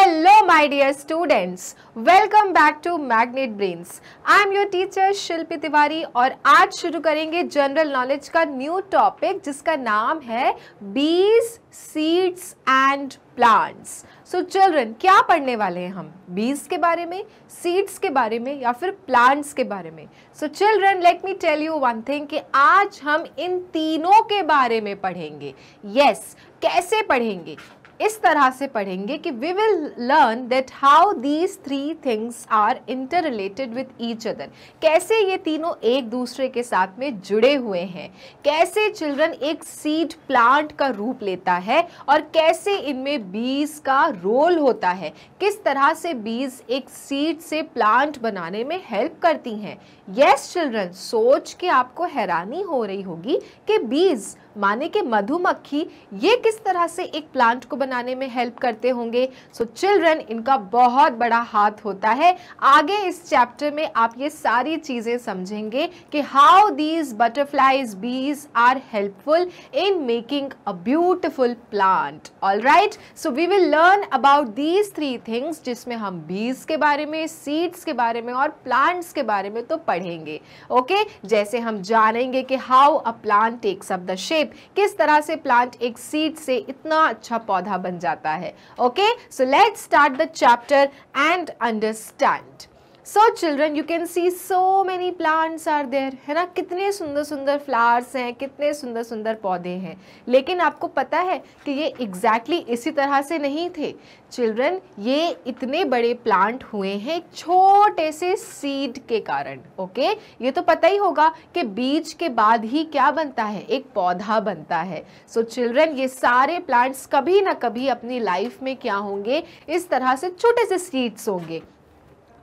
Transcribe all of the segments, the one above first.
Hello my dear students, welcome back to Magnet Brains. I am your teacher शिल्पी तिवारी और आज शुरू करेंगे general knowledge का न्यू टॉपिक जिसका नाम है बीज, seeds and plants. So children, क्या पढ़ने वाले हैं हम? बीज के बारे में, सीड्स के बारे में या फिर प्लांट्स के बारे में? So children, let me tell you one thing कि आज हम इन तीनों के बारे में पढ़ेंगे. यस, कैसे पढ़ेंगे? इस तरह से पढ़ेंगे कि we will learn that how these three things are inter related with each other. कैसे ये तीनों एक दूसरे के साथ में जुड़े हुए हैं, कैसे चिल्ड्रन एक सीड प्लांट का रूप लेता है और कैसे इनमें बीज का रोल होता है, किस तरह से बीज एक सीड से प्लांट बनाने में हेल्प करती हैं. यस चिल्ड्रन, सोच के आपको हैरानी हो रही होगी कि बीज माने कि मधुमक्खी ये किस तरह से एक प्लांट को बनाने में हेल्प करते होंगे. सो चिल्ड्रन, इनका बहुत बड़ा हाथ होता है. आगे इस चैप्टर में आप ये सारी चीजें समझेंगे कि how these butterflies, bees are helpful in making a beautiful plant. Alright, so we will learn about these three things जिसमें हम बीज के बारे में, सीड्स के बारे में और प्लांट्स के बारे में तो पढ़ेंगे. ओके, जैसे हम जानेंगे कि how a plant takes up the shape, किस तरह से प्लांट एक सीड से इतना अच्छा पौधा बन जाता है. Okay, so let's start the chapter and understand. So children, you can see so many plants are there, है ना. कितने सुंदर सुंदर फ्लावर्स हैं, कितने सुंदर सुंदर पौधे हैं. लेकिन आपको पता है कि ये एग्जैक्टली इसी तरह से नहीं थे चिल्ड्रन. ये इतने बड़े प्लांट हुए हैं छोटे से सीड के कारण. ओके, ये तो पता ही होगा कि बीज के बाद ही क्या बनता है, एक पौधा बनता है. सो चिल्ड्रन, ये सारे प्लांट्स कभी ना कभी अपनी लाइफ में क्या होंगे, इस तरह से छोटे से सीड्स होंगे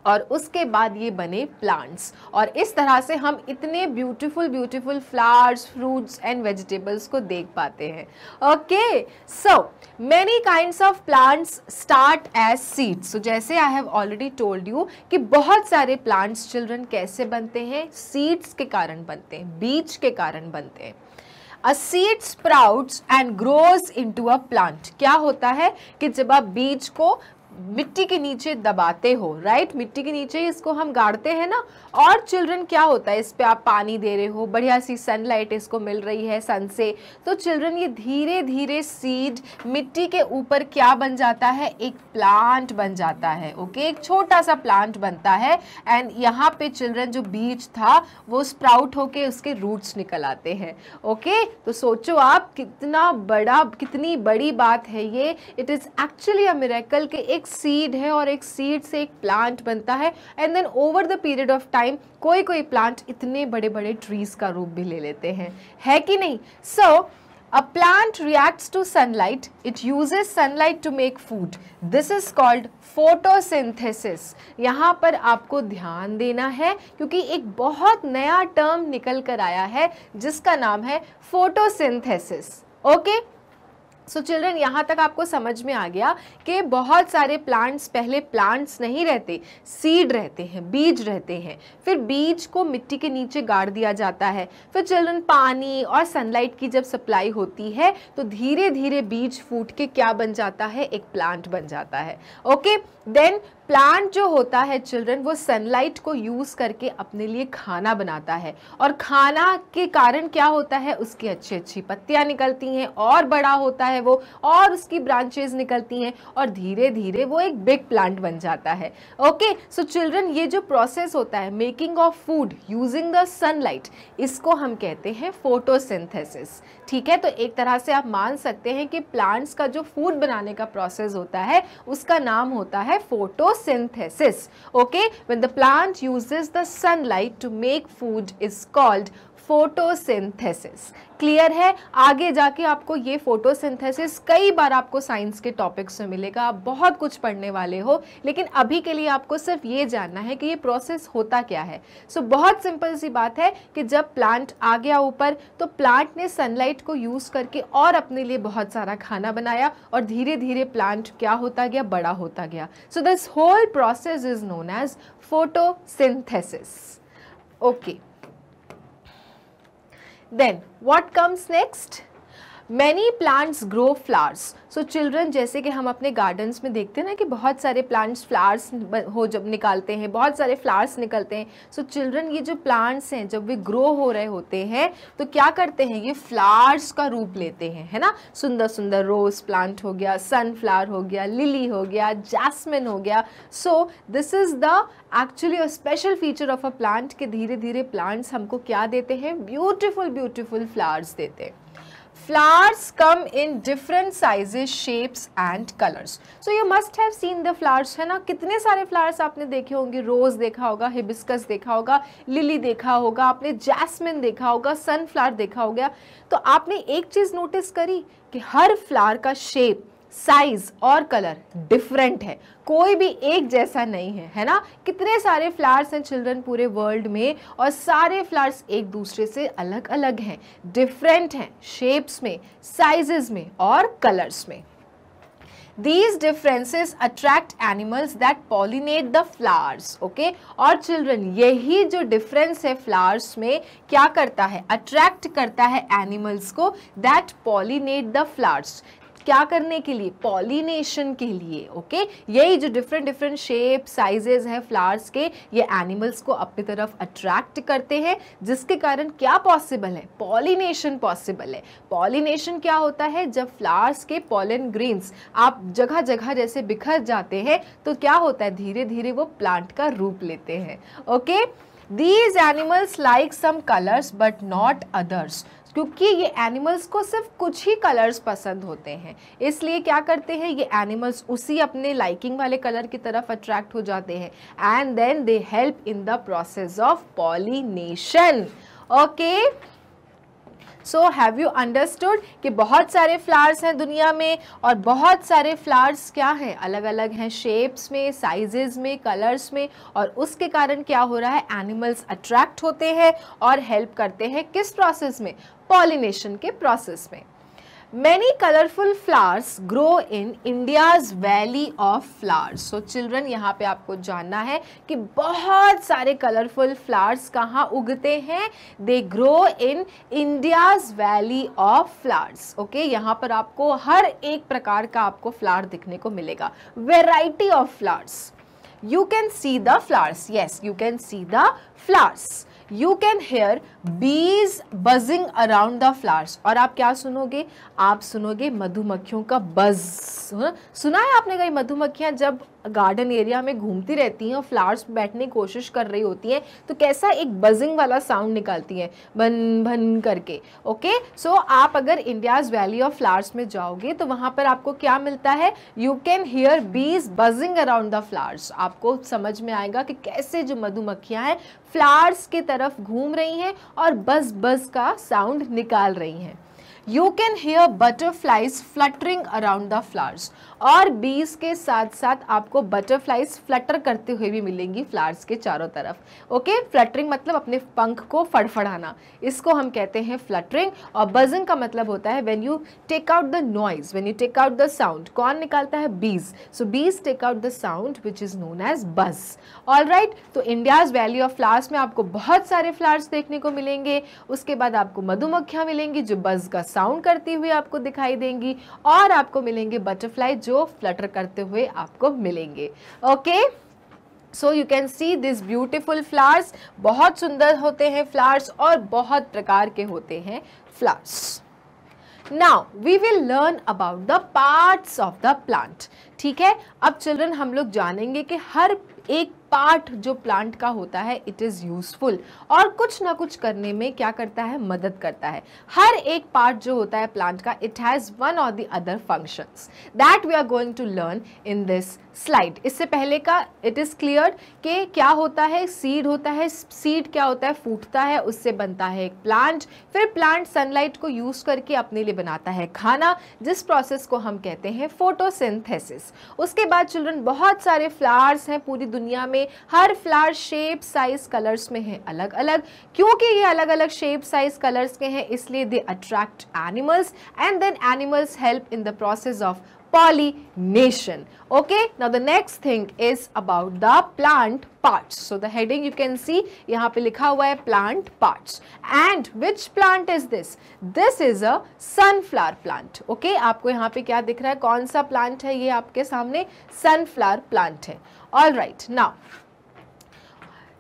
और उसके बाद ये बने प्लांट्स. और इस तरह से हम इतने beautiful beautiful flowers, fruits and vegetables को देख पाते हैं. Okay, so many kinds of plants start as seeds. So जैसे I have already told you कि बहुत सारे प्लांट्स चिल्ड्रन कैसे बनते हैं, सीड्स के कारण बनते हैं, बीज के कारण बनते हैं. A seed sprouts and grows into a plant. क्या होता है कि जब आप बीज को मिट्टी के नीचे दबाते हो, राइट, मिट्टी के नीचे इसको हम गाड़ते हैं ना, और चिल्ड्रन क्या होता है, इस पे आप पानी दे रहे हो, बढ़िया सी सनलाइट इसको मिल रही है सन से, तो चिल्ड्रन ये धीरे धीरे सीड मिट्टी के ऊपर क्या बन जाता है, एक प्लांट बन जाता है. ओके, एक छोटा सा प्लांट बनता है. एंड यहाँ पे चिल्ड्रन जो बीज था वो स्प्राउट होके उसके रूट्स निकल आते हैं. ओके, तो सोचो आप कितना बड़ा, कितनी बड़ी बात है ये. It is actually a miracle कि एक सीड है और एक सीड से एक प्लांट बनता है. And then over the period of time कोई कोई प्लांट इतने बड़े बड़े ट्रीज का रूप भी ले लेते हैं, है कि नहीं. सो a plant reacts to sunlight. It uses sunlight to make food. This is called photosynthesis. यहाँ पर आपको ध्यान देना है क्योंकि एक बहुत नया टर्म निकल कर आया है जिसका नाम है photosynthesis. ओके, सो चिल्ड्रन, यहाँ तक आपको समझ में आ गया कि बहुत सारे प्लांट्स पहले प्लांट्स नहीं रहते, सीड रहते हैं, बीज रहते हैं. फिर बीज को मिट्टी के नीचे गाड़ दिया जाता है. फिर चिल्ड्रन पानी और सनलाइट की जब सप्लाई होती है तो धीरे धीरे बीज फूट के क्या बन जाता है, एक प्लांट बन जाता है. ओके, देन प्लांट जो होता है चिल्ड्रन वो सनलाइट को यूज करके अपने लिए खाना बनाता है और खाना के कारण क्या होता है, उसकी अच्छी अच्छी पत्तियां निकलती हैं और बड़ा होता है वो और उसकी ब्रांचेस निकलती हैं और धीरे धीरे वो एक बिग प्लांट बन जाता है. ओके, सो चिल्ड्रन, ये जो प्रोसेस होता है making of food using the sunlight, इसको हम कहते हैं फोटोसिंथेसिस. ठीक है, तो एक तरह से आप मान सकते हैं कि प्लांट्स का जो फूड बनाने का प्रोसेस होता है उसका नाम होता है photosynthesis. Okay, when the plant uses the sunlight to make food is called photosynthesis. Clear है? आगे जाके आपको ये फोटोसिंथेसिस कई बार आपको साइंस के टॉपिक्स में मिलेगा, आप बहुत कुछ पढ़ने वाले हो, लेकिन अभी के लिए आपको सिर्फ ये जानना है कि ये प्रोसेस होता क्या है. सो बहुत सिंपल सी बात है कि जब प्लांट आ गया ऊपर तो प्लांट ने सनलाइट को यूज करके और अपने लिए बहुत सारा खाना बनाया और धीरे धीरे प्लांट क्या होता गया, बड़ा होता गया. So this whole process is known as photosynthesis. Okay, then what comes next? Many plants grow flowers. So children, जैसे कि हम अपने गार्डन्स में देखते हैं ना कि बहुत सारे प्लांट्स फ्लावर्स हो जब निकालते हैं, बहुत सारे फ्लावर्स निकलते हैं। सो चिल्ड्रन, ये जो प्लांट्स हैं जब वे ग्रो हो रहे होते हैं तो क्या करते हैं, ये फ्लावर्स का रूप लेते हैं, है ना। सुंदर सुंदर रोज प्लांट हो गया, सनफ्लावर हो गया, लिली हो गया, जैस्मिन हो गया। So this is the actually a special feature of a plant कि धीरे धीरे प्लांट्स हमको क्या देते हैं, ब्यूटिफुल ब्यूटिफुल फ्लावर्स देते हैं। Flowers come in different sizes, shapes and colors. So you must have seen the flowers, है ना। कितने सारे फ्लावर्स आपने देखे होंगे, रोज देखा होगा, हिबिस्कस देखा होगा, लिली देखा होगा, आपने जैस्मिन देखा होगा, सनफ्लावर देखा होगा। तो आपने एक चीज नोटिस करी कि हर फ्लावर का शेप, साइज और कलर डिफरेंट है, कोई भी एक जैसा नहीं है ना। कितने सारे फ्लावर्स हैं चिल्ड्रन पूरे वर्ल्ड में, और सारे फ्लावर्स एक दूसरे से अलग अलग हैं, डिफरेंट हैं, शेप्स में, साइजेस में और कलर्स में। These differences attract animals that pollinate the flowers, okay? और चिल्ड्रन, यही जो डिफरेंस है फ्लावर्स में क्या करता है, अट्रैक्ट करता है एनिमल्स को, that pollinate the flowers। क्या करने के लिए, पॉलिनेशन के लिए, ओके। यही जो डिफरेंट डिफरेंट शेप साइजेस हैं फ्लावर्स के, ये एनिमल्स को अपनी तरफ अट्रैक्ट करते हैं, जिसके कारण क्या पॉसिबल है, पॉलिनेशन पॉसिबल है। पॉलिनेशन क्या होता है, जब फ्लावर्स के पॉलन ग्रेन्स आप जगह जगह जैसे बिखर जाते हैं तो क्या होता है, धीरे धीरे वो प्लांट का रूप लेते हैं, okay. These animals like some colors but not others, क्योंकि ये एनिमल्स को सिर्फ कुछ ही कलर्स पसंद होते हैं, इसलिए क्या करते हैं ये एनिमल्स उसी अपने लाइकिंग वाले कलर की तरफ अट्रैक्ट हो जाते हैं, and then they help in the process of pollination, okay. So have you understood कि बहुत सारे फ्लावर्स हैं दुनिया में, और बहुत सारे फ्लावर्स क्या हैं, अलग अलग हैं, शेप्स में, साइजेस में, कलर्स में, और उसके कारण क्या हो रहा है, एनिमल्स अट्रैक्ट होते हैं और हेल्प करते हैं किस प्रोसेस में, पॉलिनेशन के प्रोसेस में। Many colorful flowers grow in India's Valley of Flowers. So children, यहाँ पे आपको जानना है कि बहुत सारे colorful flowers कहाँ उगते हैं, they grow in India's Valley of Flowers. Okay, यहाँ पर आपको हर एक प्रकार का आपको flower दिखने को मिलेगा, variety of flowers. You can see the flowers. Yes, you can see the flowers. You can hear bees buzzing around the flowers. और आप क्या सुनोगे, आप सुनोगे मधुमक्खियों का बज। सुना है आपने कहीं मधुमक्खियां जब गार्डन एरिया में घूमती रहती हैं और फ्लावर्स पे बैठने की कोशिश कर रही होती हैं तो कैसा एक बजिंग वाला साउंड निकालती हैं, बन भन करके, ओके। सो आप अगर इंडियाज वैली ऑफ फ्लावर्स में जाओगे तो वहाँ पर आपको क्या मिलता है, यू कैन हियर बीज बजिंग अराउंड द फ्लावर्स। आपको समझ में आएगा कि कैसे जो मधुमक्खियाँ हैं फ्लावर्स की तरफ घूम रही हैं और बज बज का साउंड निकाल रही हैं। You can hear butterflies fluttering around the flowers. और बीज के साथ साथ आपको बटरफ्लाइज फ्लटर करते हुए भी मिलेंगी फ्लावर्स के चारों तरफ, ओके। फ्लटरिंग मतलब अपने पंख को फड़फड़ाना, इसको हम कहते हैं फ्लटरिंग। और बजिंग का मतलब होता है when you take out the noise, when you take out the sound. कौन निकालता है, bees. So bees take out the sound which is known as buzz, alright. तो इंडियाज वैली ऑफ फ्लावर्स में आपको बहुत सारे फ्लावर्स देखने को मिलेंगे, उसके बाद आपको मधुमक्खियां मिलेंगी जो बज का साउंड करती हुई आपको दिखाई देंगी, और आपको मिलेंगे बटरफ्लाई जो फ्लटर करते हुए आपको मिलेंगे, okay. So you can see this beautiful flowers, बहुत सुंदर होते हैं फ्लावर्स और बहुत प्रकार के होते हैं flowers. Now we will learn about the parts of the plant, ठीक है। अब चिल्ड्रन हम लोग जानेंगे कि हर एक पार्ट जो प्लांट का होता है इट इज़ यूजफुल, और कुछ ना कुछ करने में क्या करता है, मदद करता है। हर एक पार्ट जो होता है प्लांट का it has one or the other functions that we are going to learn in this slide. इससे पहले का इट इज़ क्लियर कि क्या होता है, सीड होता है, सीड क्या होता है, फूटता है, उससे बनता है एक प्लांट, फिर प्लांट सनलाइट को यूज़ करके अपने लिए बनाता है खाना, जिस प्रोसेस को हम कहते हैं फोटोसिंथेसिस। उसके बाद चिल्ड्रन बहुत सारे फ्लावर्स हैं पूरी दुनिया में, हर फ्लावर शेप साइज कलर्स में है अलग अलग। क्योंकि ये अलग अलग शेप साइज कलर्स के हैं इसलिए they attract animals, and then animals help in the process of pollination. Okay, now the next thing is about the plant parts. So the heading you can see यहाँ पे लिखा हुआ है plant parts. And which plant is this? This is a sunflower plant. Okay, आपको यहाँ पे क्या दिख रहा है, कौन सा plant है ये आपके सामने? sunflower plant है. All right, now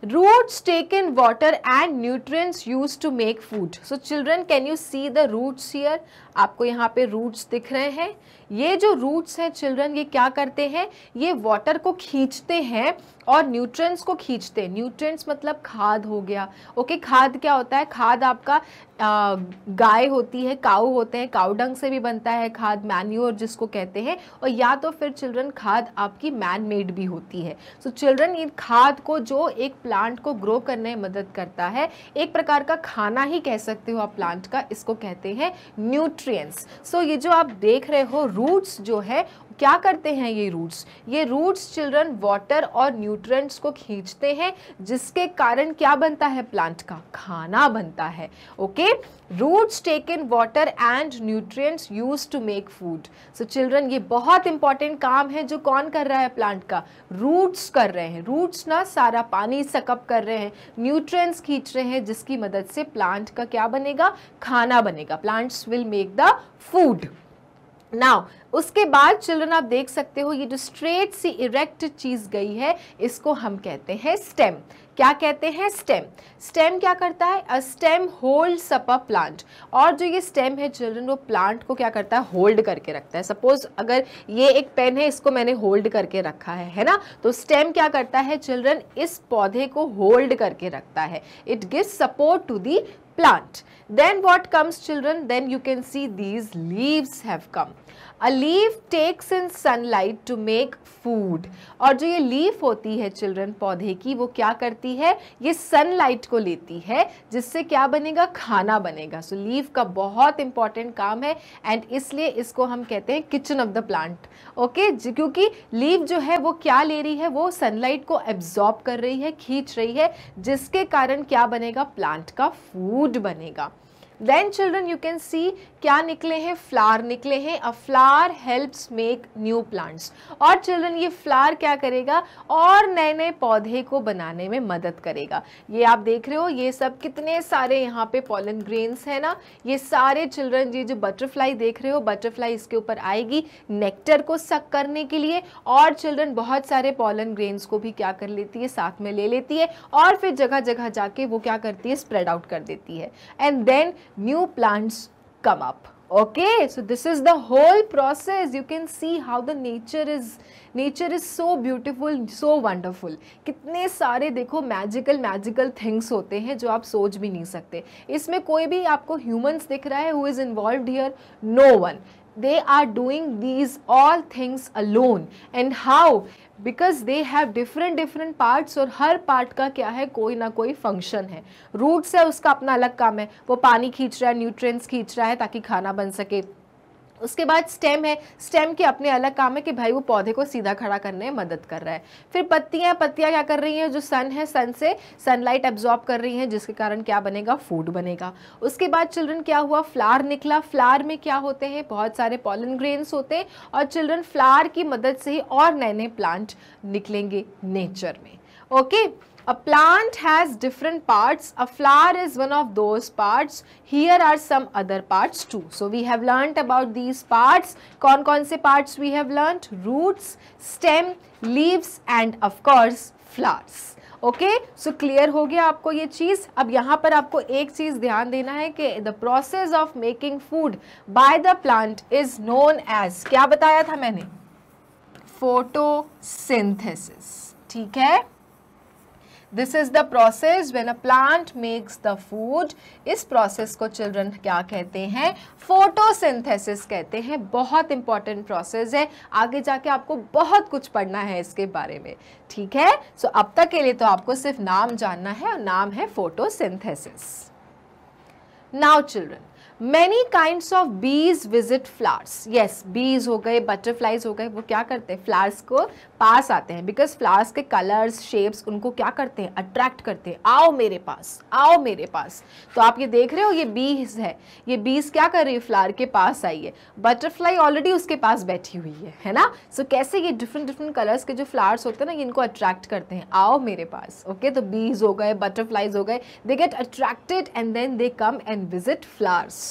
roots take in water and nutrients used to make food. So children, can you see the roots here? आपको यहाँ पे रूट्स दिख रहे हैं. ये जो रूट्स हैं चिल्ड्रन, ये क्या करते हैं, ये वाटर को खींचते हैं और न्यूट्रिएंट्स को खींचते हैं. न्यूट्रिएंट्स मतलब खाद हो गया. ओके, खाद क्या होता है? खाद आपका गाय होती है, काऊ होते हैं, काऊ डंग से भी बनता है खाद, मैन्योर जिसको कहते हैं, और या तो फिर चिल्ड्रन खाद आपकी मैन मेड भी होती है. सो चिल्ड्रन, इन खाद को जो एक प्लांट को ग्रो करने में मदद करता है, एक प्रकार का खाना ही कह सकते हो आप प्लांट का, इसको कहते हैं न्यूट्रिएंट्स. सो ये जो आप देख रहे हो रूट्स जो है, क्या करते हैं ये रूट्स? ये रूट्स चिल्ड्रन वाटर और न्यूट्रिएंट्स को खींचते हैं, जिसके कारण क्या बनता है? प्लांट का खाना बनता है. Okay, roots take in water and nutrients used to make food. So children, ये बहुत इंपॉर्टेंट काम है जो कौन कर रहा है? प्लांट का रूट्स कर रहे हैं. रूट्स ना सारा पानी सकअप कर रहे हैं, न्यूट्रिएंट्स खींच रहे हैं, जिसकी मदद से प्लांट का क्या बनेगा? खाना बनेगा. Plants will make the food. Now उसके बाद चिल्ड्रन आप देख सकते हो ये जो स्ट्रेट सी इरेक्ट चीज गई है, इसको हम कहते हैं स्टेम. क्या कहते हैं? स्टेम. स्टेम क्या करता है? अ stem holds up a plant. और जो ये स्टेम है चिल्ड्रन, वो प्लांट को क्या करता है? होल्ड करके रखता है. सपोज अगर ये एक पेन है, इसको मैंने होल्ड करके रखा है ना, तो स्टेम क्या करता है चिल्ड्रन? इस पौधे को होल्ड करके रखता है. It gives support to the plant. Then what comes children? Then you can see these leaves have come. A leaf takes in sunlight to make food. और जो ये लीफ होती है चिल्ड्रन पौधे की, वो क्या करती है? ये सनलाइट को लेती है, जिससे क्या बनेगा? खाना बनेगा. सो लीफ का बहुत इंपॉर्टेंट काम है, एंड इसलिए इसको हम कहते हैं kitchen of the plant. Okay, क्योंकि लीफ जो है वो क्या ले रही है? वो सनलाइट को एब्जॉर्ब कर रही है, खींच रही है, जिसके कारण क्या बनेगा? प्लांट का फूड बनेगा. Then children you can see क्या निकले हैं? फ्लावर निकले हैं. A flower helps make new plants. और चिल्ड्रन ये फ्लावर क्या करेगा? और नए नए पौधे को बनाने में मदद करेगा. ये आप देख रहे हो, ये सब कितने सारे यहाँ पे पॉलन ग्रेन्स है ना. ये सारे चिल्ड्रन, ये जो बटरफ्लाई देख रहे हो, बटरफ्लाई इसके ऊपर आएगी नेक्टर को सक करने के लिए, और चिल्ड्रन बहुत सारे पॉलन ग्रेन्स को भी क्या कर लेती है? साथ में ले लेती है, और फिर जगह जगह जाके वो क्या करती है? स्प्रेड आउट कर देती है. And then new plants come up. Okay, so this is the whole process. You can see how the nature is so beautiful, so wonderful. कितने सारे देखो मैजिकल थिंग्स होते हैं जो आप सोच भी नहीं सकते. इसमें कोई भी आपको ह्यूमंस दिख रहा है who is involved here? No one. They are doing these all things alone. And how? Because they have different parts, और हर पार्ट का क्या है? कोई ना कोई फंक्शन है. रूट्स है, उसका अपना अलग काम है, वो पानी खींच रहा है, न्यूट्रिएंट्स खींच रहा है ताकि खाना बन सके. उसके बाद स्टेम है, स्टेम के अपने अलग काम है कि भाई वो पौधे को सीधा खड़ा करने में मदद कर रहा है. फिर पत्तियां क्या कर रही हैं? जो सन है, सन से सनलाइट एब्जॉर्ब कर रही हैं, जिसके कारण क्या बनेगा? फूड बनेगा. उसके बाद चिल्ड्रन क्या हुआ? फ्लावर निकला. फ्लावर में क्या होते हैं? बहुत सारे पॉलन ग्रेन्स होते हैं, और चिल्ड्रन फ्लावर की मदद से ही और नए नए प्लांट निकलेंगे नेचर में. Okay, A plant has different parts. A flower is one of those parts. Here are some other parts too. So we have learnt about these parts. कौन से parts we have learnt? Roots, stem, leaves and of course flowers. Okay, so clear हो गया आपको ये चीज़. अब यहाँ पर आपको एक चीज़ ध्यान देना है कि the process of making food by the plant is known as, क्या बताया था मैंने? Photosynthesis. ठीक है? This is the process when a plant makes the food. इस process को children क्या कहते हैं? Photosynthesis कहते हैं. बहुत important process है, आगे जाके आपको बहुत कुछ पढ़ना है इसके बारे में. ठीक है? So अब तक के लिए तो आपको सिर्फ नाम जानना है, और नाम है photosynthesis. Now children, Many kinds of bees visit flowers. Yes, bees हो गए, butterflies हो गए, वो क्या करते हैं, flowers को पास आते हैं, because flowers के colors, shapes उनको क्या करते हैं, attract करते हैं, आओ मेरे पास, आओ मेरे पास। तो आप ये देख रहे हो, ये bees है, ये bees क्या कर रही है, flower के पास आई है, butterfly already उसके पास बैठी हुई है ना। So कैसे ये different colors के जो flowers होते हैं ना, ये इनको attract करते हैं, आओ मेरे पास। ओके, तो bees हो गए, butterflies हो गए, they get attracted and then they come and visit flowers.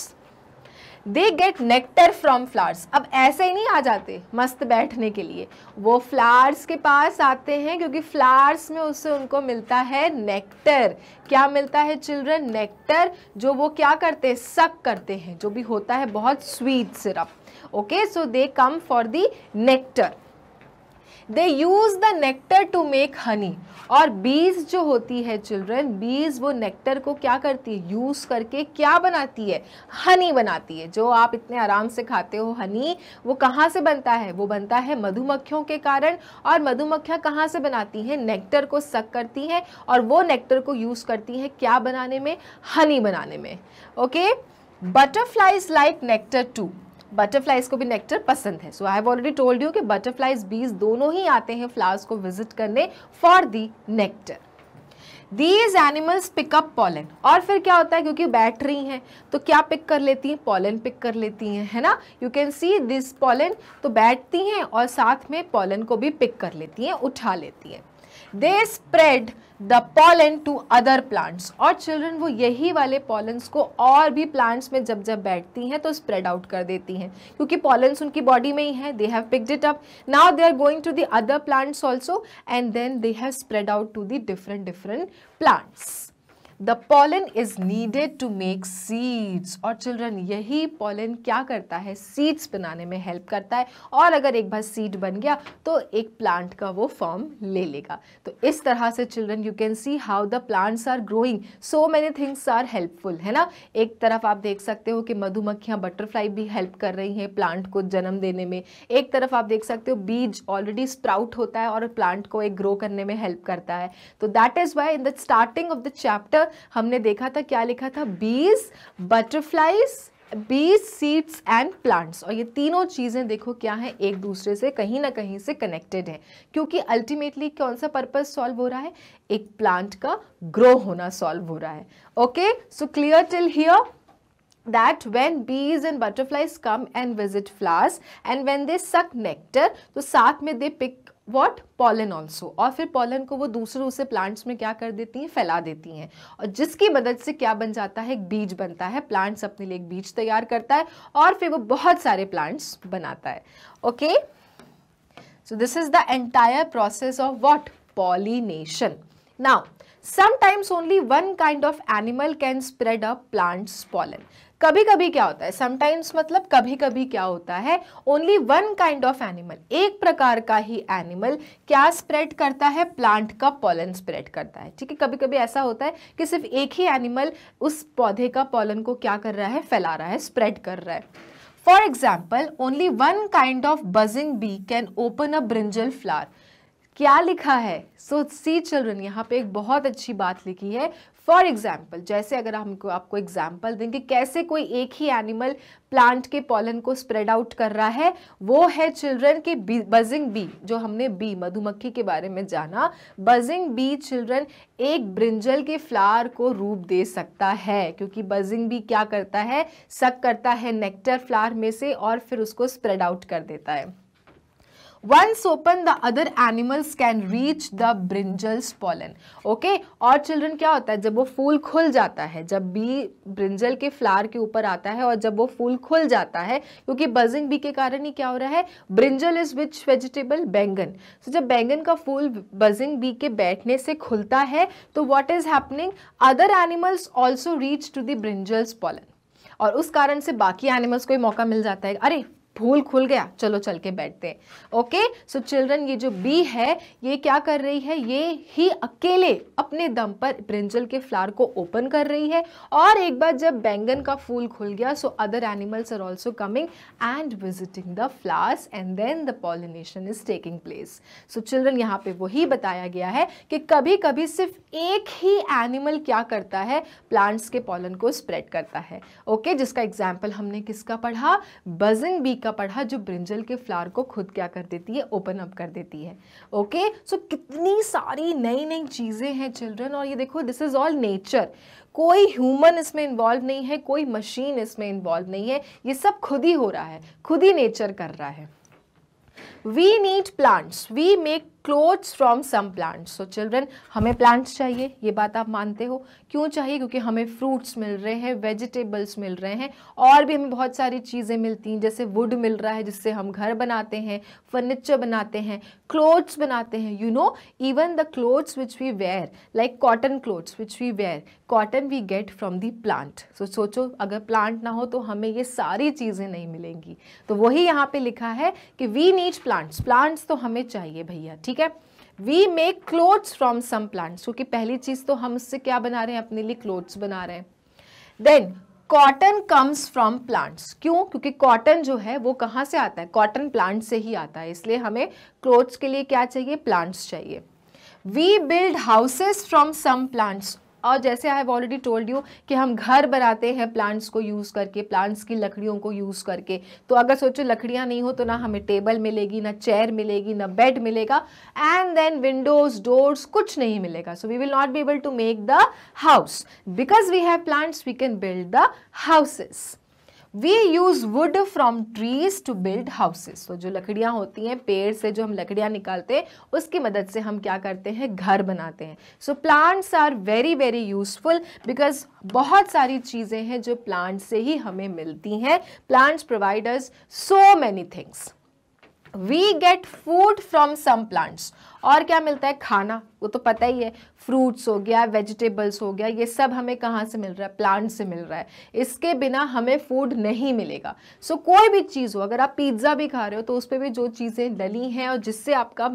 They get nectar from flowers. अब ऐसे ही नहीं आ जाते मस्त बैठने के लिए, वो फ्लावर्स के पास आते हैं क्योंकि फ्लावर्स में उससे उनको मिलता है नेक्टर। क्या मिलता है चिल्ड्रन, नेक्टर, जो वो क्या करते हैं, सक करते हैं, जो भी होता है बहुत sweet syrup. Okay, so they come for the nectar. They use the nectar to make honey. और बीज जो होती है चिल्ड्रन, बीज वो नेक्टर को क्या करती है, यूज करके क्या बनाती है, हनी बनाती है। जो आप इतने आराम से खाते हो हनी, वो कहाँ से बनता है, वो बनता है मधुमक्खियों के कारण। और मधुमक्खियाँ कहाँ से बनाती हैं, नेक्टर को सक करती हैं और वो नेक्टर को यूज करती हैं क्या बनाने में, हनी बनाने में। Okay, butterflies like nectar too. Butterflies को भी नेक्टर पसंद है। So I have already told you कि बटरफ्लाइज, बीज दोनों ही आते हैं फ्लावर्स को विजिट करने for the nectar. These animals pick up pollen. और फिर क्या होता है, क्योंकि बैठ रही हैं तो क्या पिक कर लेती हैं, पॉलन पिक कर लेती हैं, है ना। You can see this pollen, तो बैठती हैं और साथ में पॉलन को भी पिक कर लेती हैं, उठा लेती हैं। They spread the pollen to other plants. और चिल्ड्रन वो यही वाले पॉलन्स को और भी प्लांट्स में जब जब बैठती हैं तो स्प्रेड आउट कर देती हैं, क्योंकि पॉलन्स उनकी बॉडी में ही है। They have picked it up. Now they are going to the other plants also and then they have spread out to the different plants. The pollen is needed to make seeds. और children यही pollen क्या करता है, seeds बनाने में help करता है। और अगर एक बार सीड बन गया तो एक प्लांट का वो फॉर्म ले लेगा। तो इस तरह से children you can see how the plants are growing, so many things are helpful, है ना। एक तरफ आप देख सकते हो कि मधुमक्खियाँ, बटरफ्लाई भी हेल्प कर रही हैं प्लांट को जन्म देने में। एक तरफ आप देख सकते हो बीज ऑलरेडी स्प्राउट होता है और प्लांट को एक ग्रो करने में हेल्प करता है। तो that is why in the starting of the chapter हमने देखा था, क्या लिखा था, बीज, बटरफ्लाइज, बीज, सीड्स एंड प्लांट्स। और ये तीनों चीजें देखो क्या है, एक दूसरे से कहीं ना कहीं से कनेक्टेड है, क्योंकि अल्टीमेटली कौन सा पर्पस सॉल्व हो रहा है, एक प्लांट का ग्रो होना सॉल्व हो रहा है। Okay, so clear till here that when bees and butterflies come and visit flowers and when they suck nectar, तो साथ में they pick what, pollen also। और फिर pollen को वो दूसरे प्लांट्स में क्या कर देती हैं, फैला देती हैं, और जिसकी मदद से क्या बन जाता है, एक बीज बनता है। प्लांट्स अपने लिए एक बीज तैयार करता है और फिर वो बहुत सारे प्लांट्स बनाता है। Okay, so this is the entire process of what, pollination. Now sometimes only one kind of animal can spread a plant's pollen. कभी कभी क्या होता है, समटाइम्स मतलब कभी कभी क्या होता है, only one kind of animal, एक प्रकार का ही एनिमल क्या स्प्रेड करता है, प्लांट का पॉलन स्प्रेड करता है। ठीक है, कभी कभी ऐसा होता है कि सिर्फ एक ही एनिमल उस पौधे का पॉलन को क्या कर रहा है, फैला रहा है, स्प्रेड कर रहा है। For example, only one kind of buzzing bee can open a brinjal flower. क्या लिखा है, सो सी चिल्ड्रन, यहाँ पे एक बहुत अच्छी बात लिखी है। फॉर एग्जाम्पल, जैसे अगर हमको आपको एग्जाम्पल देंगे कैसे कोई एक ही एनिमल प्लांट के पॉलन को स्प्रेड आउट कर रहा है, वो है चिल्ड्रन की बजिंग बी। जो हमने बी, मधुमक्खी के बारे में जाना, बजिंग बी चिल्ड्रन एक ब्रिंजल के फ्लावर को रूप दे सकता है, क्योंकि बजिंग बी क्या करता है, सक करता है नेक्टर फ्लावर में से और फिर उसको स्प्रेड आउट कर देता है। Once open, the other animals can reach the brinjal's pollen. Okay? और चिल्ड्रन क्या होता है, जब वो फूल खुल जाता है, जब बी ब्रिंजल के फ्लावर के ऊपर आता है और जब वो फूल खुल जाता है, क्योंकि बजिंग बी के कारण ही क्या हो रहा है, ब्रिंजल इज विच वेजिटेबल, बैंगन। तो जब बैंगन का फूल बजिंग बी के बैठने से खुलता है तो what is happening, other animals also reach to the brinjals pollen। और उस कारण से बाकी एनिमल्स को मौका मिल जाता है, अरे फूल खुल गया, चलो चल के बैठते हैं। ओके, सो चिल्ड्रन ये जो बी है ये क्या कर रही है, ये ही अकेले अपने दम पर ब्रिंजल के फ्लावर को ओपन कर रही है, और एक बार जब बैंगन का फूल खुल गया so other animals are also coming and visiting the flowers and then the pollination is taking place. So children यहाँ पे वही बताया गया है कि कभी कभी सिर्फ एक ही एनिमल क्या करता है, प्लांट्स के पॉलन को स्प्रेड करता है। ओके, जिसका एग्जाम्पल हमने किसका पढ़ा, बजिंग बी का पढ़ा, जो ब्रिंजल के फ्लावर को खुद क्या कर देती है, ओपन अप कर देती है। ओके, सो कितनी सारी नई नई चीजें हैं चिल्ड्रन, और ये देखो दिस इज ऑल नेचर, कोई ह्यूमन इसमें इन्वॉल्व नहीं है, कोई मशीन इसमें इन्वॉल्व नहीं है, ये सब खुद ही हो रहा है, खुद ही नेचर कर रहा है। We need plants, we make clothes from some plants. So children, हमें plants चाहिए, ये बात आप मानते हो। क्यों चाहिए? क्योंकि हमें fruits मिल रहे हैं, vegetables मिल रहे हैं, और भी हमें बहुत सारी चीज़ें मिलती हैं, जैसे wood मिल रहा है जिससे हम घर बनाते हैं, furniture बनाते हैं, clothes बनाते हैं, you know, even the clothes which we wear, like cotton clothes which we wear, cotton we get from the plant. So सोचो अगर plant ना हो तो हमें ये सारी चीज़ें नहीं मिलेंगी। तो वही यहाँ पे लिखा है कि we need plants, plants तो हमें चाहिए भैया, ठीक है। We make clothes from some plants, क्योंकि पहली चीज तो हम इससे क्या बना रहे हैं, अपने लिए क्लोथ्स बना रहे हैं। Then cotton comes from plants, क्यों? क्योंकि कॉटन जो है वो कहाँ से आता है, कॉटन प्लांट से ही आता है, इसलिए हमें क्लोथ्स के लिए क्या चाहिए, प्लांट्स चाहिए। We build houses from some plants, और जैसे I have already told you कि हम घर बनाते हैं प्लांट्स को यूज़ करके, प्लांट्स की लकड़ियों को यूज़ करके। तो अगर सोचो लकड़ियाँ नहीं हो तो ना हमें टेबल मिलेगी, ना चेयर मिलेगी, ना बेड मिलेगा, एंड देन विंडोज, डोर्स, कुछ नहीं मिलेगा। So we will not be able to make the house. Because we have plants we can build the houses. We use wood from trees to build houses. तो जो लकड़ियाँ होती हैं, पेड़ से जो हम लकड़ियाँ निकालते हैं उसकी मदद से हम क्या करते हैं, घर बनाते हैं। So plants are very very useful because बहुत सारी चीज़ें हैं जो प्लांट से ही हमें मिलती हैं। Plants provide us so many things. We get food from some plants. और क्या मिलता है, खाना, वो तो पता ही है, फ्रूट्स हो गया, वेजिटेबल्स हो गया, ये सब हमें कहाँ से मिल रहा है, प्लांट से मिल रहा है। इसके बिना हमें फूड नहीं मिलेगा। सो कोई भी चीज़ हो, अगर आप पिज्ज़ा भी खा रहे हो तो उस पर भी जो चीज़ें डली हैं और जिससे आपका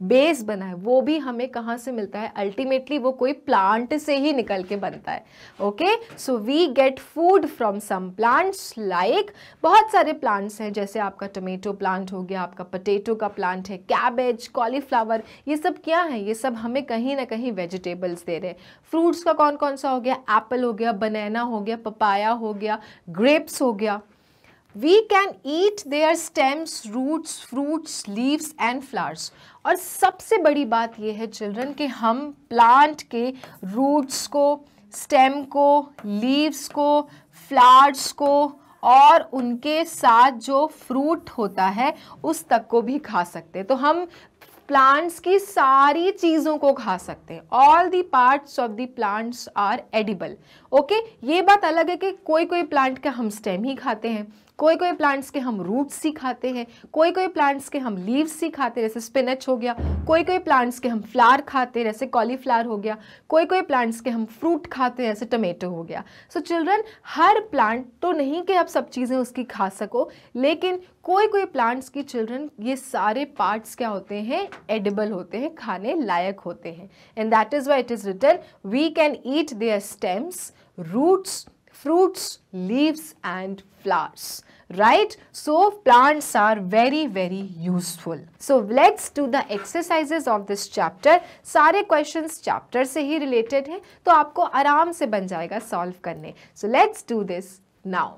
बेस बना है वो भी हमें कहाँ से मिलता है, अल्टीमेटली वो कोई प्लांट से ही निकल के बनता है। Okay, so we get food from some plants, like बहुत सारे प्लांट्स हैं, जैसे आपका टमेटो प्लांट हो गया, आपका पोटैटो का प्लांट है, कैबेज, कॉलीफ्लावर, ये सब क्या है, ये सब हमें कहीं ना कहीं वेजिटेबल्स दे रहे हैं। फ्रूट्स का कौन कौन सा हो गया, एप्पल हो गया, बनाना हो गया, पपाया हो गया, ग्रेप्स हो गया। We can eat their stems, roots, fruits, leaves and flowers. और सबसे बड़ी बात यह है चिल्ड्रन कि हम प्लांट के रूट्स को, स्टेम को, लीव्स को, फ्लावर्स को और उनके साथ जो फ्रूट होता है उस तक को भी खा सकते हैं। तो हम प्लांट्स की सारी चीज़ों को खा सकते हैं। All the parts of the plants are edible. Okay, ये बात अलग है कि कोई कोई प्लांट का हम स्टेम ही खाते हैं, कोई कोई प्लांट्स के हम रूट्स ही खाते हैं, कोई कोई प्लांट्स के हम लीव्स ही खाते हैं, जैसे स्पिनच हो गया, कोई कोई प्लांट्स के हम फ्लावर खाते हैं, जैसे कॉलीफ्लावर हो गया, कोई कोई प्लांट्स के हम फ्रूट खाते हैं, जैसे टमेटो हो गया। सो चिल्ड्रन, हर प्लांट तो नहीं कि आप सब चीज़ें उसकी खा सको, लेकिन कोई कोई प्लांट्स की चिल्ड्रन ये सारे पार्ट्स क्या होते हैं, एडिबल होते हैं, खाने लायक होते हैं। And that is why it is written we can eat their stems, roots, fruits, leaves and flowers, right? So plants are very very useful. So let's do the exercises of this chapter. सारे questions chapter से ही related हैं, तो आपको आराम से बन जाएगा solve करने। So let's do this now.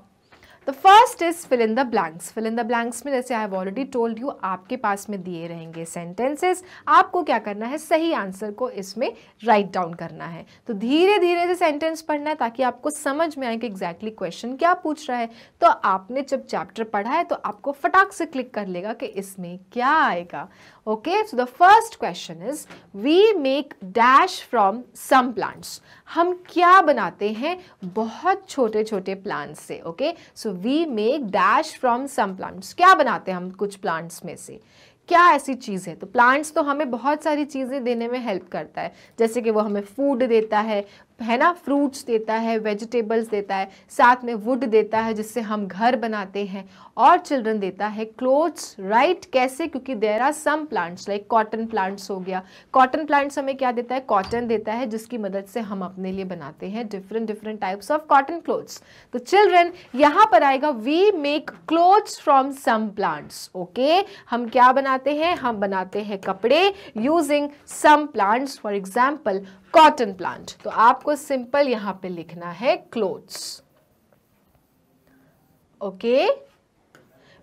The first is fill in the blanks. Fill in the blanks में जैसे I have already told you, आपके पास में दिए रहेंगे sentences, आपको क्या करना है, सही आंसर को इसमें write down करना है। तो धीरे धीरे से सेंटेंस पढ़ना है ताकि आपको समझ में आए कि एग्जैक्टली क्वेश्चन क्या पूछ रहा है। तो आपने जब चैप्टर पढ़ा है तो आपको फटाक से क्लिक कर लेगा कि इसमें क्या आएगा। Okay, so the first question is we make dash from some plants. हम क्या बनाते हैं, बहुत छोटे छोटे प्लांट्स से। Okay, so we make dash from some plants, क्या बनाते हैं हम कुछ प्लांट्स में से, क्या ऐसी चीज़ है। तो प्लांट्स तो हमें बहुत सारी चीज़ें देने में हेल्प करता है, जैसे कि वो हमें फूड देता है, है ना, फ्रूट्स देता है, वेजिटेबल्स देता है, साथ में वुड देता है जिससे हम घर बनाते हैं, और चिल्ड्रन देता है क्लोथ्स, राइट। कैसे? क्योंकि there are some plants like cotton plants हो गया, कॉटन प्लांट्स हमें क्या देता है? कॉटन देता है, जिसकी मदद से हम अपने लिए बनाते हैं different different types of cotton clothes. तो चिल्ड्रन यहाँ पर आएगा we make clothes from some plants. Okay, हम क्या बनाते हैं? हम बनाते हैं कपड़े using some plants, for example cotton plant. तो आपको सिंपल यहां पे लिखना है clothes. Okay,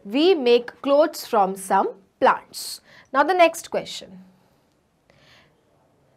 we make clothes from some plants. Now the next question,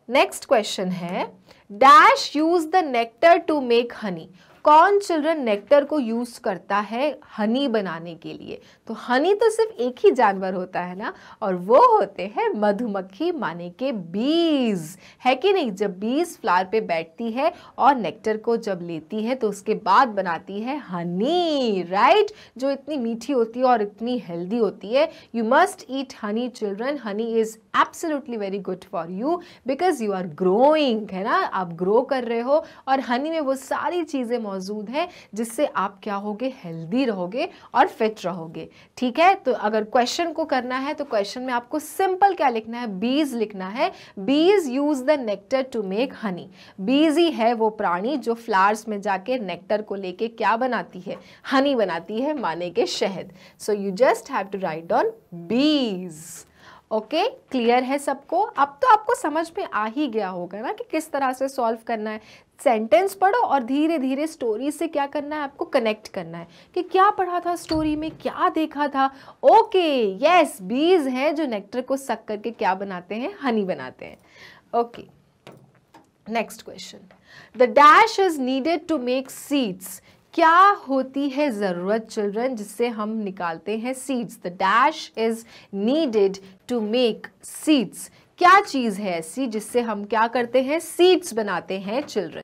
next question है dash use the nectar to make honey. कौन चिल्ड्रन नेक्टर को use करता है हनी बनाने के लिए? तो हनी तो सिर्फ एक ही जानवर होता है ना, और वो होते हैं मधुमक्खी, माने के बीज, है कि नहीं। जब बीज फ्लावर पे बैठती है और नेक्टर को जब लेती है तो उसके बाद बनाती है हनी, राइट, जो इतनी मीठी होती है और इतनी हेल्दी होती है। You must eat honey children, honey is absolutely very good for you because you are growing, है ना, आप ग्रो कर रहे हो, और हनी में वो सारी चीजें मौजूद है जिससे आप क्या होगे? हेल्दी रहोगे और फिट रहोगे। ठीक है, तो अगर क्वेश्चन को करना है तो क्वेश्चन में आपको सिंपल क्या लिखना है? बीज लिखना है। Bees use the nectar to make honey. Bees ही है वो प्राणी जो फ्लावर्स में जाके नेक्टर को लेके क्या बनाती है? हनी बनाती है, माने के शहद। So you just have to write down bees. Okay, clear है सबको? अब तो आपको समझ में आ ही गया होगा ना कि किस तरह से सॉल्व करना है। सेंटेंस पढ़ो और धीरे धीरे स्टोरी से क्या करना है? आपको कनेक्ट करना है कि क्या पढ़ा था स्टोरी में, क्या देखा था। ओके, यस, बीज हैं जो नेक्टर को सक करके क्या बनाते हैं? हनी बनाते हैं। Okay, next question, the dash is needed to make seeds. क्या होती है जरूरत चिल्ड्रन जिससे हम निकालते हैं seeds? The dash is needed to make seeds. क्या चीज है ऐसी जिससे हम क्या करते हैं? सीड्स बनाते हैं children.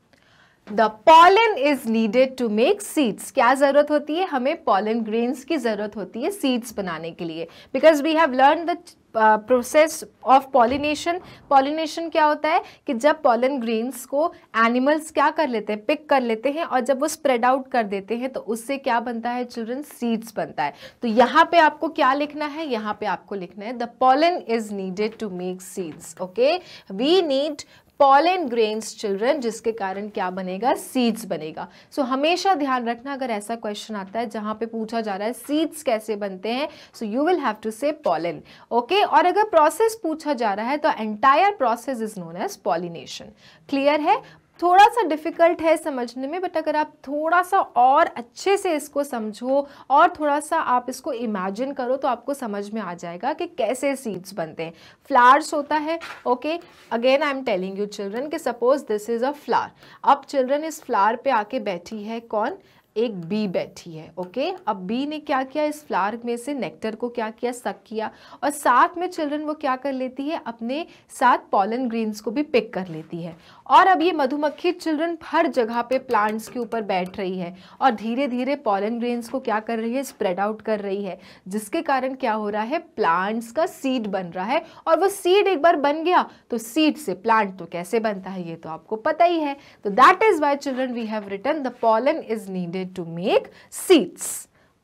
The pollen is needed to make seeds. क्या जरूरत होती है? हमें पॉलन ग्रेन्स की जरूरत होती है सीड्स बनाने के लिए, because we have learn the process of pollination. Pollination क्या होता है कि जब पॉलन ग्रेन्स को एनिमल्स क्या कर लेते हैं? पिक कर लेते हैं, और जब वो स्प्रेड आउट कर देते हैं तो उससे क्या बनता है चिल्ड्रन? सीड्स बनता है। तो यहाँ पे आपको क्या लिखना है? यहाँ पे आपको लिखना है the pollen is needed to make seeds. Okay, we need pollen grains children, जिसके कारण क्या बनेगा? सीड्स बनेगा। सो हमेशा ध्यान रखना अगर ऐसा क्वेश्चन आता है जहां पे पूछा जा रहा है सीड्स कैसे बनते हैं, so you will have to say pollen. Okay, और अगर प्रोसेस पूछा जा रहा है तो entire process is known as pollination. Clear है? थोड़ा सा डिफिकल्ट है समझने में, बट अगर आप थोड़ा सा और अच्छे से इसको समझो और थोड़ा सा आप इसको इमेजिन करो तो आपको समझ में आ जाएगा कि कैसे सीड्स बनते हैं। फ्लावर्स होता है, okay, again I am telling you children कि suppose this is a flower. अब चिल्ड्रन इस फ्लावर पे आके बैठी है कौन? एक बी बैठी है। ओके, अब बी ने क्या किया? इस फ्लावर में से नेक्टर को क्या किया? सक किया, और साथ में चिल्ड्रन वो क्या कर लेती है? अपने साथ पॉलन ग्रेन्स को भी पिक कर लेती है। और अब ये मधुमक्खी चिल्ड्रन हर जगह पे प्लांट्स के ऊपर बैठ रही है और धीरे धीरे पॉलन ग्रेन्स को क्या कर रही है? स्प्रेड आउट कर रही है, जिसके कारण क्या हो रहा है? प्लांट्स का सीड बन रहा है। और वो सीड एक बार बन गया तो सीड से प्लांट तो कैसे बनता है ये तो आपको पता ही है। तो that is why children we have written the pollen is needed to make seeds.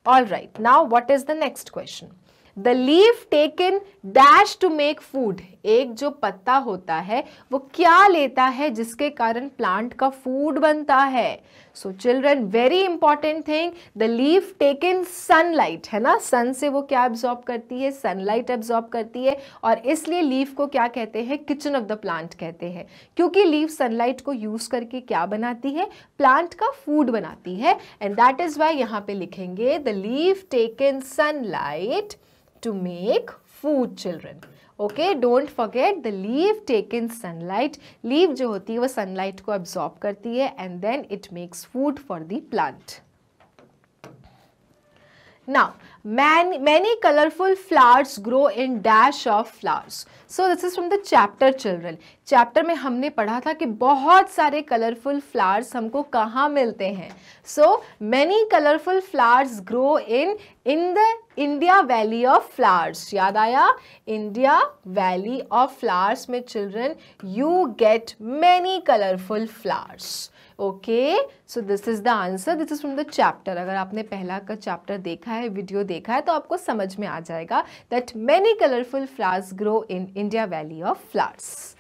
All right, now what is the next question? The leaf taken dash to make food. एक जो पत्ता होता है वो क्या लेता है जिसके कारण प्लांट का फूड बनता है? So children, very important thing, the leaf taken sunlight, है ना, सन से वो क्या एब्जॉर्ब करती है? सनलाइट एब्जॉर्ब करती है, और इसलिए लीफ को क्या कहते हैं? किचन ऑफ द प्लांट कहते हैं, क्योंकि लीफ सनलाइट को यूज करके क्या बनाती है? प्लांट का फूड बनाती है। एंड दैट इज वाई यहाँ पे लिखेंगे the leaf taken sunlight to make food children. Okay, don't forget the leaf taken sunlight. Leaf जो होती है वो sunlight को absorb करती है and then it makes food for the plant. Now, many colorful flowers grow in dash of flowers. So this is from the chapter children. Chapter में हमने पढ़ा था कि बहुत सारे कलरफुल फ्लावर्स हमको कहाँ मिलते हैं. So many colorful flowers grow in the India Valley of Flowers. याद आया? India Valley of Flowers में children you get many colorful flowers. Okay, so this is the answer. This is from the chapter. अगर आपने पहला का chapter देखा है, video देखा है, तो आपको समझ में आ जाएगा that many colorful flowers grow in India Valley of Flowers.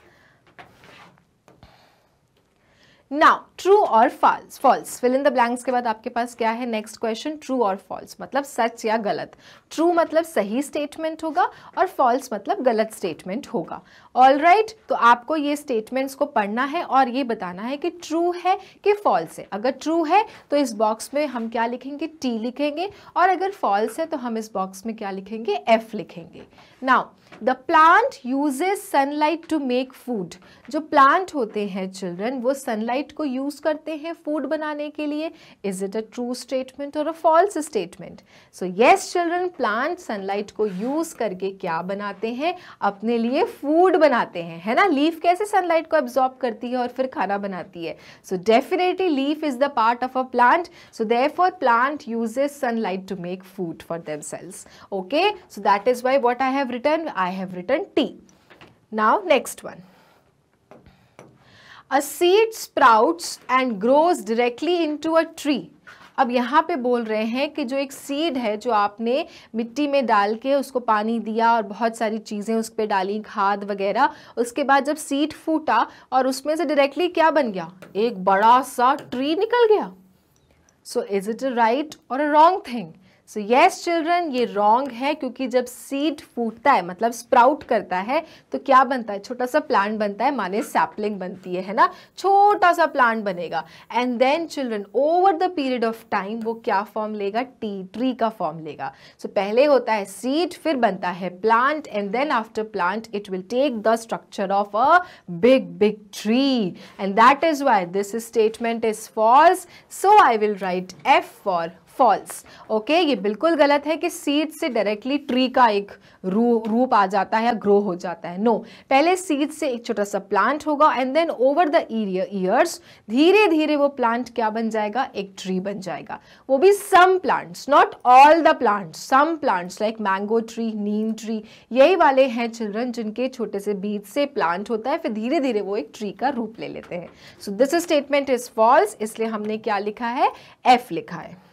Now, true or false? False. Fill in the blanks के बाद आपके पास क्या है? नेक्स्ट क्वेश्चन, ट्रू और फॉल्स मतलब सच या गलत. ट्रू मतलब सही स्टेटमेंट होगा और फॉल्स मतलब गलत स्टेटमेंट होगा. ऑल राइट, तो आपको ये स्टेटमेंट्स को पढ़ना है और ये बताना है कि ट्रू है कि फॉल्स है. अगर ट्रू है तो इस बॉक्स में हम क्या लिखेंगे? टी लिखेंगे, और अगर फॉल्स है तो हम इस बॉक्स में क्या लिखेंगे? एफ लिखेंगे. Now, the plant uses sunlight to make food. जो प्लांट होते हैं चिल्ड्रन, वो सनलाइट को यूज करते हैं फूड बनाने के लिए. Is it a true statement or a false statement? So yes children, plant sunlight को यूज करके क्या बनाते हैं? अपने लिए फूड बनाते हैं, है ना. लीफ कैसे सनलाइट को एब्जॉर्ब करती है और फिर खाना बनाती है? So definitely leaf is the part of a plant. So therefore plant uses sunlight to make food for themselves. Okay, so that is why what I have written, I have written T. Now next one. A seed sprouts and grows directly into a tree. अब यहाँ पे बोल रहे हैं कि जो एक seed है जो आपने मिट्टी में डाल के उसको पानी दिया और बहुत सारी चीज़ें उस पर डाली, खाद वगैरह, उसके बाद जब सीड फूटा और उसमें से डायरेक्टली क्या बन गया? एक बड़ा सा ट्री निकल गया. So is it a right or a wrong thing? So yes children, ये रॉन्ग है, क्योंकि जब सीड फूटता है मतलब स्प्राउट करता है तो क्या बनता है? छोटा सा प्लांट बनता है, माने सैपलिंग बनती है ना, छोटा सा प्लांट बनेगा. And then children over the period of time वो क्या फॉर्म लेगा? ट्री का फॉर्म लेगा. सो पहले होता है सीड, फिर बनता है plant, and then after plant it will take the structure of a big tree. And that is why this statement is false. So I will write F for false. Okay, ये बिल्कुल गलत है कि seed से directly tree का एक रूप आ जाता है या ग्रो हो जाता है. नो, पहले सीड से एक छोटा सा प्लांट होगा and then over the years धीरे धीरे वो प्लांट क्या बन जाएगा? एक ट्री बन जाएगा. वो भी some plants, not all the plants. Some plants like mango tree, neem tree, यही वाले हैं चिल्ड्रन जिनके छोटे से बीज से प्लांट होता है, फिर धीरे धीरे वो एक ट्री का रूप ले लेते हैं. So this statement is false, इसलिए हमने क्या लिखा है? एफ लिखा है.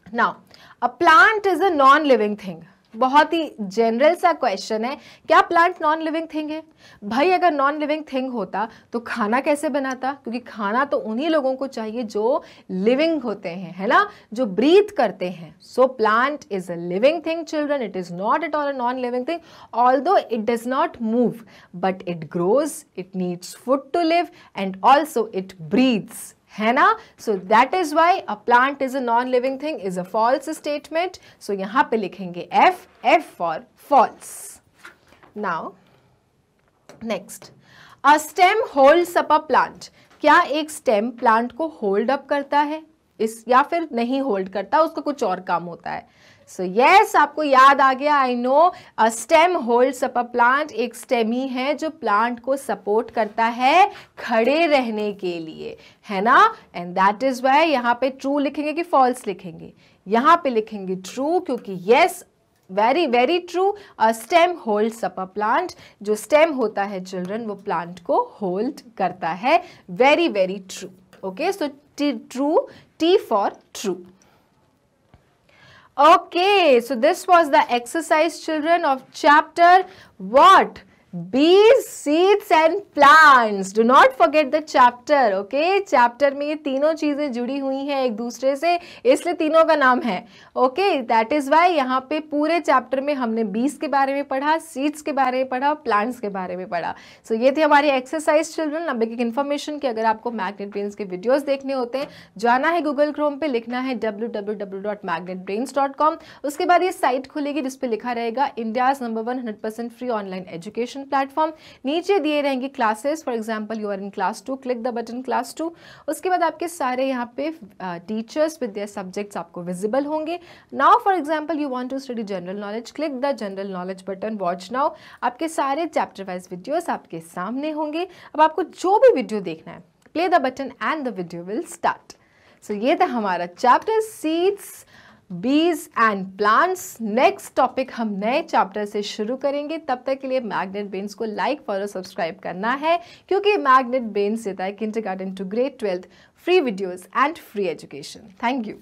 Now, a plant is a non-living thing. बहुत ही जनरल सा क्वेश्चन है, क्या प्लांट नॉन लिविंग थिंग है? भाई अगर नॉन लिविंग थिंग होता तो खाना कैसे बनाता? क्योंकि खाना तो उन्हीं लोगों को चाहिए जो लिविंग होते हैं, है ना, जो ब्रीथ करते हैं. So plant is a living thing children, it is not at all a non living thing. Although it does not move but it grows, it needs food to live and also it breathes, है ना. So that is why a plant is a non living thing is a false statement. So यहां पे लिखेंगे F, F for false. Now next, a stem holds up a plant. क्या एक stem plant को hold up करता है या फिर नहीं होल्ड करता? उसका कुछ और काम होता है. सो यस, आपको याद आ गया. I know, a stem holds up a plant. एक स्टेम ही है जो प्लांट को सपोर्ट करता है खड़े रहने के लिए, है ना. एंड दैट इज व्हाई यहाँ पे ट्रू लिखेंगे कि फॉल्स लिखेंगे? यहाँ पे लिखेंगे ट्रू, क्योंकि yes, very very true, a stem holds up a plant. जो स्टेम होता है चिल्ड्रन वो प्लांट को होल्ड करता है. Very very true. Okay, so true, T for true. Okay, so this was the exercise children of chapter what? Bees, seeds and plants. Do not forget the chapter. Okay, chapter में ये तीनों चीजें जुड़ी हुई हैं एक दूसरे से, इसलिए तीनों का नाम है. Okay, that is why यहाँ पे पूरे चैप्टर में हमने बीज के बारे में पढ़ा, सीड्स के बारे में पढ़ा, प्लांट्स के बारे में पढ़ा. सो ये थी हमारी एक्सरसाइज चिल्ड्रन. अब एक इन्फॉर्मेशन कि अगर आपको मैग्नेट ब्रेन्स के वीडियोस देखने होते हैं, जाना है गूगल क्रोम पे, लिखना है www.magnetbrains.com. उसके बाद ये साइट खुलेगी जिस पे लिखा रहेगा India's number 1 100% free online education platform. नीचे दिए रहेंगे classes, for example you are in class 2, click the button class 2। उसके बाद आपके सारे यहाँ पे टीचर्स विद देयर सब्जेक्ट्स आपको विजिबल होंगे। Now for example you want to study general knowledge, click the general knowledge button, watch now. आपके सारे चैप्टर वाइज वीडियोस आपके सामने होंगे। अब आपको जो भी वीडियो देखना है, play the button and the video will start. So ये था हमारा चैप्टर सीड्स, बीज एंड प्लांट्स। नेक्स्ट टॉपिक हम नए चैप्टर से शुरू करेंगे। तब तक के लिए मैग्नेट ब्रेन्स को लाइक, फॉलो, सब्सक्राइब करना है, क्योंकि मैग्नेट ब्रेन्स देता है kindergarten to grade 12th free videos and free education. Thank you.